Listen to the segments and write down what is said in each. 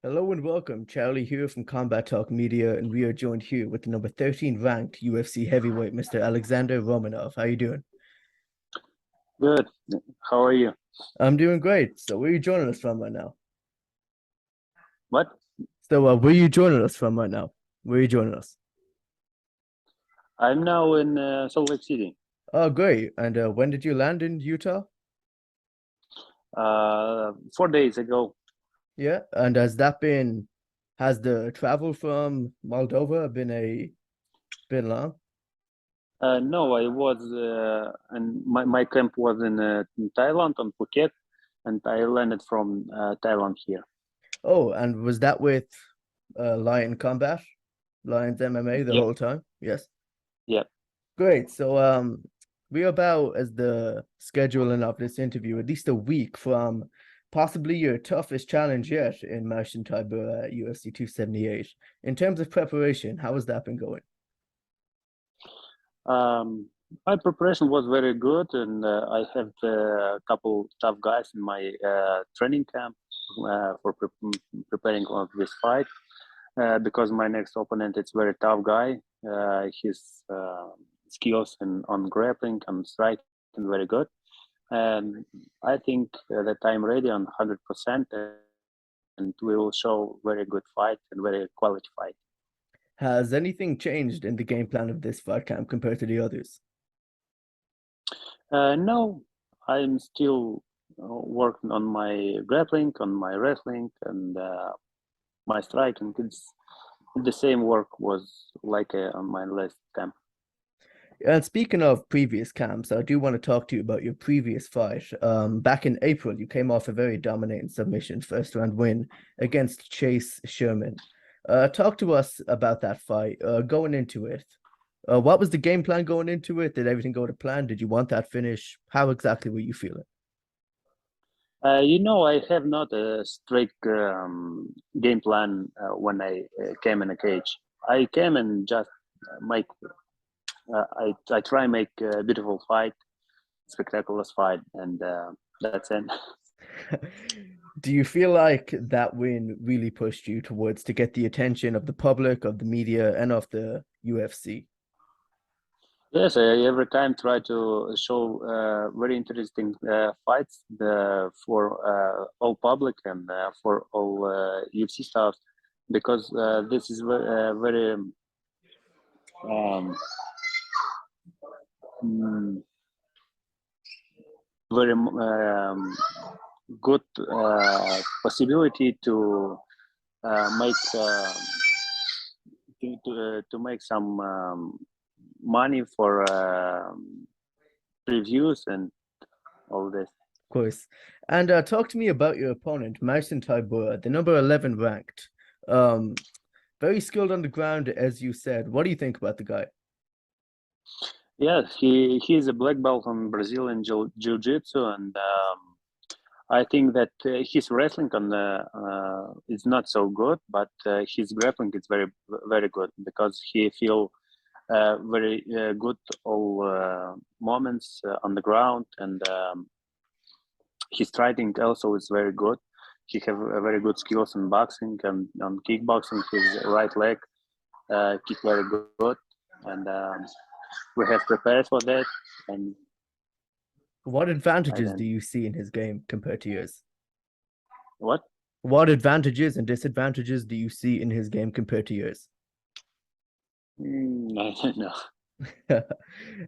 Hello and welcome. Charlie here from Combat Talk Media, and we are joined here with the number 13 ranked UFC heavyweight, Mr. Alexandr Romanov. How you doing? Good. How are you? I'm doing great. So where are you joining us from right now? What? Where are you joining us from right now? Where are you joining us? I'm now in Salt Lake City. Oh, great. And when did you land in Utah? 4 days ago. Yeah. And has the travel from Moldova been long? No, I was, and my camp was in Thailand, on Phuket, and I landed from Thailand here. Oh, and was that with Lion Combat, Lions MMA the Yep, whole time? Yes. yep. Great. We're about, as the scheduling of this interview, at least a week from possibly your toughest challenge yet in Marcin Tybura at UFC 278. In terms of preparation, how has that been going? Um, my preparation was very good, and I have a couple tough guys in my training camp for preparing for this fight. Because my next opponent is very tough guy. His skills on grappling and striking very good, and I think that I'm ready on 100%, and we will show very good fight and very quality fight. Has anything changed in the game plan of this fight camp compared to the others? No, I'm still working on my grappling, on my wrestling, and my striking. It's the same work was like on my last camp. And speaking of previous camps, I do want to talk to you about your previous fight. Back in April, you came off a very dominating submission first round win against Chase Sherman. Talk to us about that fight. Going into it, what was the game plan going into it? Did everything go to plan? Did you want that finish? How exactly were you feeling? I have not a strict game plan when I came in a cage. I came and just make. I try make a beautiful fight, spectacular fight, and that's it. Do you feel like that win really pushed you towards to get the attention of the public, of the media, and of the UFC? Yes, I every time try to show very interesting fights for all public and for all UFC staff, because this is very um, mm, very good possibility to make to make some money for previews and all this. Of course. And talk to me about your opponent, Marcin Tybura, the number 11 ranked. Um, Very skilled on the ground, as you said. What do you think about the guy? Yes, he's a black belt on Brazilian jiu-jitsu, and I think that his wrestling on the is not so good, but his grappling is very good, because he feel very good all moments on the ground, and his striking also is very good. He have very good skills in boxing and on kickboxing. His right leg kick very good, and we have prepared for that. And What I advantages do then you see in his game compared to yours? what? What advantages and disadvantages do you see in his game compared to yours? I don't know.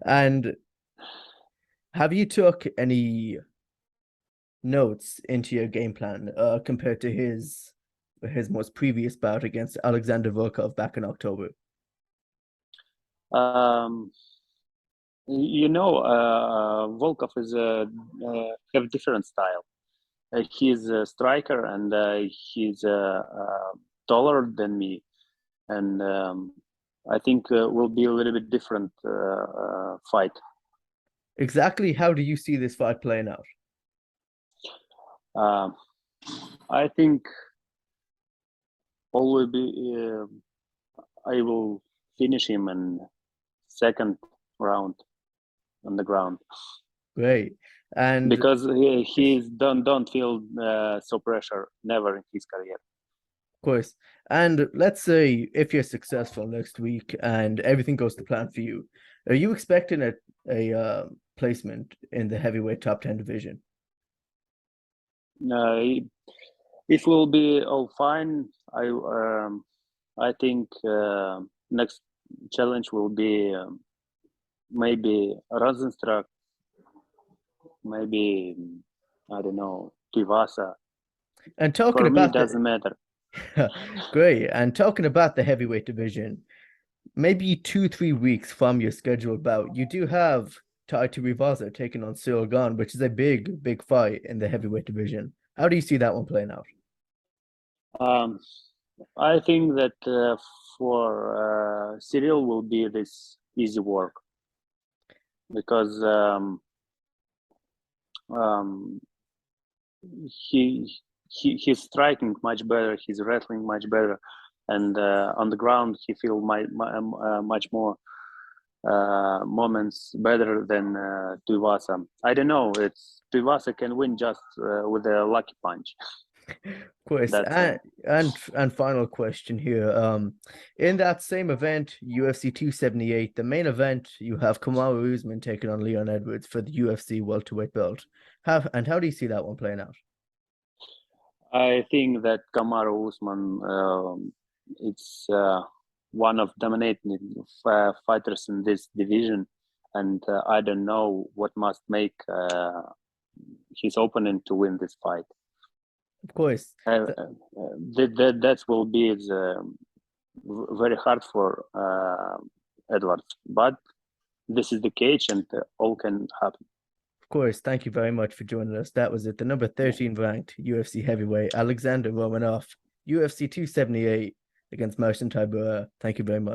And have you took any notes into your game plan compared to his most previous bout against Alexander Volkov back in October? Um, Volkov is have different style. He's a striker, and he's taller than me, and I think will be a little bit different fight. Exactly how do you see this fight playing out? Uh, I think all will be. I will finish him in second round on the ground, Great. And because he's don't feel so pressure never in his career. course. And let's say if you're successful next week and everything goes to plan for you, are you expecting a placement in the heavyweight top 10 division? It will be all fine. I think next challenge will be maybe Rosenstruck, maybe I don't know, Tivasa. And talking For me, it about doesn't matter. great. And talking about the heavyweight division, maybe 2, 3 weeks from your scheduled bout, you do have Tai Tuivasa taking on Cyril Gane, which is a big fight in the heavyweight division. How do you see that one playing out? Um, I think that for Cyril will be this easy work because um, he's striking much better, he's wrestling much better, and on the ground he feel much more moments better than Tuivasa. I don't know. It's Tuivasa can win just with a lucky punch. Of course. That's And final question here. In that same event, UFC 278, the main event, you have Kamaru Usman taking on Leon Edwards for the UFC welterweight belt. How do you see that one playing out? I think that Kamaru Usman it's one of dominating fighters in this division, and I don't know what must make his opponent to win this fight. Of course. That will be very hard for Edwards, but this is the cage, and all can happen. Of course. Thank you very much for joining us. That was it. The number 13 ranked UFC heavyweight, Alexandr Romanov, UFC 278 against Marcin Tybura. Thank you very much.